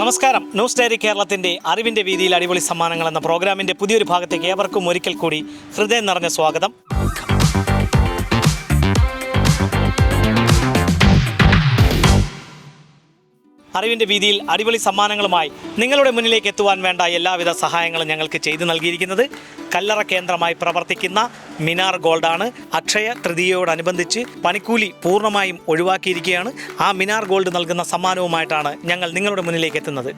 നമസ്കാരം. News diary കേരളത്തിൻ്റെ അറിവിൻ്റെ വീതിയിൽ അടിപൊളി സമ്മാനങ്ങൾ എന്ന പ്രോഗ്രാമിൻ്റെ പുതിയൊരു ഭാഗത്തേക്ക് ഏവർക്കും ഒരിക്കൽ കൂടി ഹൃദയം നിറഞ്ഞ സ്വാഗതം. അറിവിൻ്റെ വീതിയിൽ അടിപൊളി സമ്മാനങ്ങളുമായി നിങ്ങളുടെ മുന്നിലേക്ക് എത്തുവാൻ വേണ്ട എല്ലാവിധ സഹായങ്ങളും ഞങ്ങൾക്ക് ചെയ്തു നൽകിയിരിക്കുന്നത് കല്ലറ കേന്ദ്രമായി പ്രവർത്തിക്കുന്ന മിനാർ ഗോൾഡാണ്. അക്ഷയ തൃതീയയോടനുബന്ധിച്ച് പണിക്കൂലി പൂർണ്ണമായും ഒഴിവാക്കിയിരിക്കുകയാണ്. ആ മിനാർ ഗോൾഡ് നൽകുന്ന സമ്മാനവുമായിട്ടാണ് ഞങ്ങൾ നിങ്ങളുടെ മുന്നിലേക്ക് എത്തുന്നത്.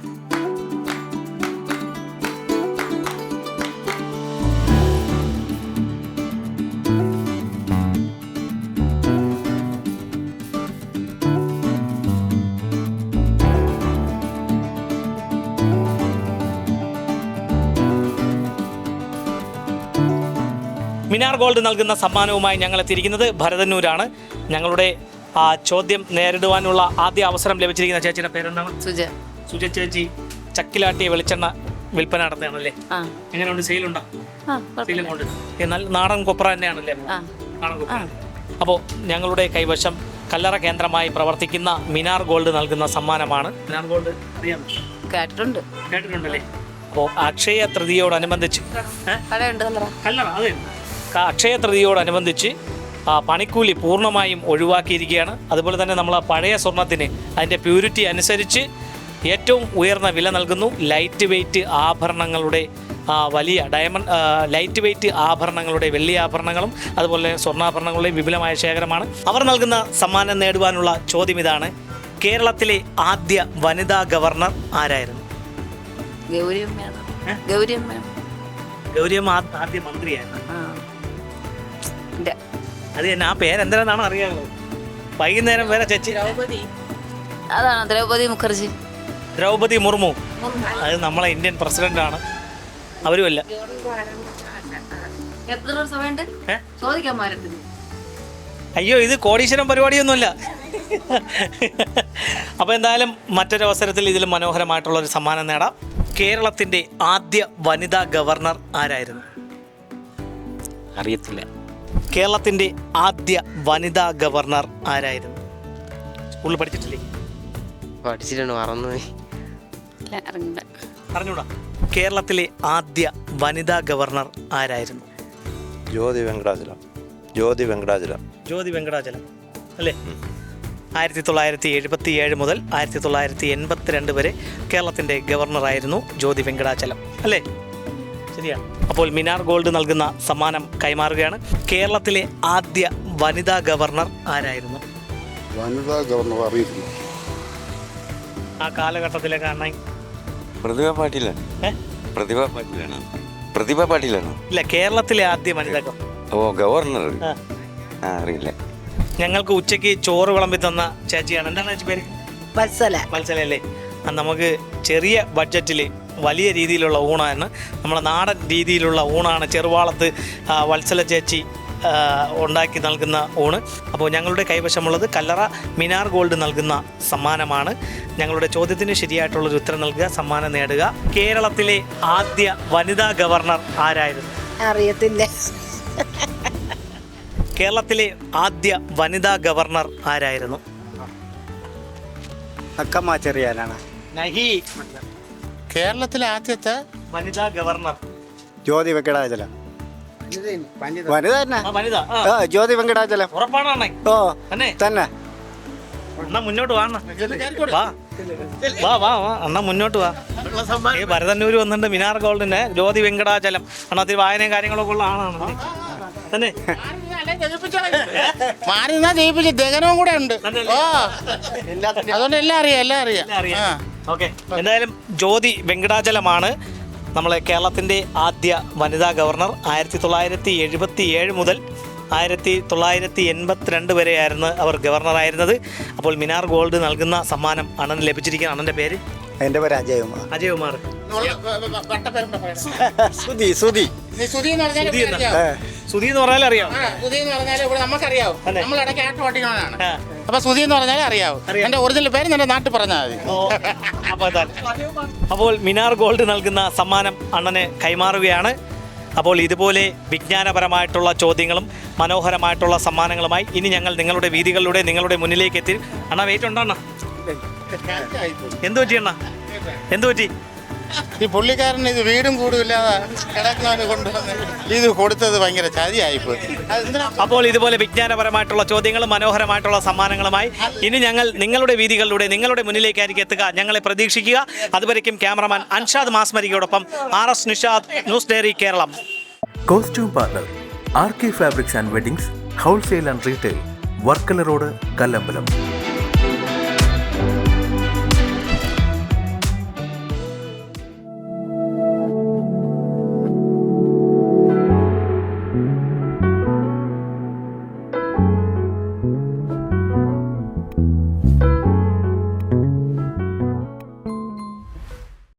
മിനാർ ഗോൾഡ് നൽകുന്ന സമ്മാനവുമായി ഞങ്ങൾ എത്തിയിരിക്കുന്നത് ഭരതന്നൂരാണ്. ഞങ്ങളുടെ ചോദ്യം നേരിടുവാനുള്ള ആദ്യ അവസരം ലഭിച്ചിരിക്കുന്ന ചേച്ചിയുടെ പേരെന്താണ്? സുജ ചേച്ചി ചക്കിലാട്ടിയ വെളിച്ചെണ്ണ വിൽപ്പന നടത്തുകയാണല്ലേ? എങ്ങനെയുണ്ട്? സെയിലുണ്ടോ? സെയിലും കൊണ്ട് എന്നാൽ നാടൻ കൊപ്ര തന്നെയാണല്ലേ? നാടൻ കൊപ്ര. അപ്പോൾ ഞങ്ങളുടെ കൈവശം കല്ലറ കേന്ദ്രമായി പ്രവർത്തിക്കുന്ന മിനാർ ഗോൾഡ് നൽകുന്ന സമ്മാനമാണ്. മിനാർ ഗോൾഡ് അറിയാമോ? കേട്ടിട്ടുണ്ടല്ലേ? അപ്പോൾ അക്ഷയ തൃതീയയോടനുബന്ധിച്ച് കല്ലറ അതെ അക്ഷയ തൃതീയയോടനുബന്ധിച്ച് പണിക്കൂലി പൂർണ്ണമായും ഒഴിവാക്കിയിരിക്കുകയാണ്. അതുപോലെ തന്നെ നമ്മൾ പഴയ സ്വർണത്തിന് അതിൻ്റെ പ്യൂരിറ്റി അനുസരിച്ച് ഏറ്റവും ഉയർന്ന വില നൽകുന്നു. ലൈറ്റ് വെയ്റ്റ് ആഭരണങ്ങളുടെ വലിയ ഡയമണ്ട് ലൈറ്റ് വെയ്റ്റ് ആഭരണങ്ങളുടെ വെള്ളി ആഭരണങ്ങളും അതുപോലെ സ്വർണ്ണാഭരണങ്ങളുടെ വിപുലമായ ശേഖരമാണ്. അവർ നൽകുന്ന സമ്മാനം നേടുവാനുള്ള ചോദ്യം ഇതാണ്: കേരളത്തിലെ ആദ്യ വനിതാ ഗവർണർ ആരായിരുന്നു? ഗൗരിയമ്മ ആദ്യ മന്ത്രിയായിരുന്നു. അത് തന്നെ. ആ പേരെന്താണെന്നാണ് അറിയാനുള്ളത്. വൈകുന്നേരം വരെ ചേച്ചി അതാണ് ദ്രൗപദി മുഖർജി. ദ്രൗപദി മുർമു. അത് നമ്മളെ ഇന്ത്യൻ പ്രസിഡന്റാണ്. അവരുമല്ല. അയ്യോ, ഇത് കോടീശ്വരം പരിപാടിയൊന്നുമില്ല. അപ്പോൾ എന്തായാലും മറ്റൊരവസരത്തിൽ ഇതിൽ മനോഹരമായിട്ടുള്ളൊരു സമ്മാനം നേടാം. കേരളത്തിൻ്റെ ആദ്യ വനിതാ ഗവർണർ ആരായിരുന്നു? അറിയത്തില്ല. കേരളത്തിൻ്റെ ആദ്യ വനിതാ ഗവർണർ ആരായിരുന്നു? സ്കൂളിൽ പഠിച്ചിട്ടില്ലേ? പഠിച്ചിട്ടുണ്ട്, മറന്നുപോയി. അറിഞ്ഞൂടാ. കേരളത്തിലെ ആദ്യ വനിതാ ഗവർണർ ആരായിരുന്നു? ജ്യോതി വെങ്കടാചലം അല്ലേ? 1977 മുതൽ 1982 വരെ കേരളത്തിൻ്റെ ഗവർണറായിരുന്നു ജ്യോതി വെങ്കടാചലം അല്ലേ? ശരിയാണ്. അപ്പോൾ മിനാർ ഗോൾഡ് നൽകുന്ന സമ്മാനം കൈമാറുകയാണ്. കേരളത്തിലെ ആദ്യ വനിതാ ഗവർണർ ആരായിരുന്നു? വനിതാ ഗവർണർ അറിയില്ല. ആ കാലഘട്ടത്തിലൊക്കെ ആണെങ്കിൽ പ്രതിഭ പാട്ടീലാണോ? ഇല്ല, കേരളത്തിലെ ആദ്യ വനിതാ ഗവർണർ അറിയില്ല. ഞങ്ങൾക്ക് ഉച്ചയ്ക്ക് ചോറ് വിളമ്പി തന്ന ചേച്ചിയാണ്. എന്താണ് ചേച്ചി പേര്? വത്സല അല്ലേ? നമുക്ക് ചെറിയ ബഡ്ജറ്റിൽ വലിയ രീതിയിലുള്ള ഊണാണ്. നമ്മുടെ നാടൻ രീതിയിലുള്ള ഊണാണ് ചെറുവാളത്ത് വത്സല ചേച്ചി ഉണ്ടാക്കി നൽകുന്ന ഊണ്. അപ്പോൾ ഞങ്ങളുടെ കൈവശമുള്ളത് കല്ലറ മിനാർ ഗോൾഡ് നൽകുന്ന സമ്മാനമാണ്. ഞങ്ങളുടെ ചോദ്യത്തിന് ശരിയായിട്ടുള്ളൊരു ഉത്തരം നൽകുക, സമ്മാനം നേടുക. കേരളത്തിലെ ആദ്യ വനിതാ ഗവർണർ ആരായിരുന്നു? അറിയത്തില്ല. കേരളത്തിലെ ആദ്യ വനിതാ ഗവർണർ ആരായിരുന്നു? അക്കമ്മ ചെറിയാനാണ്. നഹി. കേരളത്തിലെ ആദ്യത്തെ വനിതാ ഗവർണർ ജ്യോതി വെങ്കടാചലം. വനിത തന്നെ. വനിത ജ്യോതി വെങ്കടാചലം. ഉറപ്പാണ്? ഓ തന്നെ. എന്നാ മുന്നോട്ട് വാ. അണ്ണാ മുന്നോട്ട് വാ. ഈ ഭരതന്നൂര് വന്നിട്ട് മിനാർ ഗോൾഡിന്റെ ജ്യോതി വെങ്കടാചലം അണ്ണാത്തിൽ വായനയും കാര്യങ്ങളൊക്കെ ഉള്ള ആളാണ് തന്നെ. മാറി നിന്നാ ജയിപ്പിച്ച് ദഹനവും കൂടെ ഉണ്ട്. അതുകൊണ്ട് എല്ലാം അറിയാം. ഓക്കെ, എന്തായാലും ജ്യോതി വെങ്കടാചലമാണ് നമ്മളെ കേരളത്തിൻ്റെ ആദ്യ വനിതാ ഗവർണർ. 1977 മുതൽ 1982 വരെയായിരുന്നു അവർ ഗവർണറായിരുന്നത്. അപ്പോൾ മിനാർ ഗോൾഡ് നൽകുന്ന സമ്മാനം അണ്ണന് ലഭിച്ചിരിക്കുന്ന അണ്ണൻ്റെ പേര്? എൻ്റെ പേര് അജയകുമാർ. അജയകുമാർ. സുധി എന്ന് പറഞ്ഞാൽ അറിയാം. നമുക്കറിയാവും. നമ്മൾ ഇടയ്ക്ക് ആട്ട് ഓട്ടിക്കുന്നതാണ്. അപ്പൊ സുധി എന്ന് പറഞ്ഞാൽ അറിയാവും. എന്റെ ഒറിജിനൽ പേര് എന്റെ നാട്ടിൽ പറഞ്ഞാൽ മതി. അപ്പോൾ മിനാർ ഗോൾഡ് നൽകുന്ന സമ്മാനം അണ്ണന് കൈമാറുകയാണ്. അപ്പോൾ ഇതുപോലെ വിജ്ഞാനപരമായിട്ടുള്ള ചോദ്യങ്ങളും മനോഹരമായിട്ടുള്ള സമ്മാനങ്ങളുമായി ഇനി ഞങ്ങൾ നിങ്ങളുടെ വീതികളിലൂടെ നിങ്ങളുടെ മുന്നിലേക്ക് എത്തി. അണ്ണാ വെയിറ്റ് ഉണ്ടോ? അണ്ണാ എന്തു പറ്റി? അണ്ണാ എന്തു പറ്റി? ഈ പുള്ളിക്കാരൻ ഇത് വീടും കൂടുമില്ലാതെ കിടക്കുന്നവന് കൊണ്ടുവന്ന് ഇത് കൊടുത്തത് ഭയങ്കര ചതിയായിപ്പോയി. അപ്പോൾ ഇതുപോലെ വിജ്ഞാനപരമായിട്ടുള്ള ചോദ്യങ്ങളും മനോഹരമായിട്ടുള്ള സമ്മാനങ്ങളുമായി ഇനി ഞങ്ങൾ നിങ്ങളുടെ വീതികളിലൂടെ നിങ്ങളുടെ മുന്നിലേക്കായിരിക്കും എത്തുക. ഞങ്ങളെ പ്രതീക്ഷിക്കുക. അതുവരയ്ക്കും ക്യാമറമാൻ അൻഷാദ് മാസ്മരിയോടൊപ്പം RS Nishad, news diary Keralam. Costume partner RK fabrics and weddings, wholesale and retail, Varkala road, Kallambalam.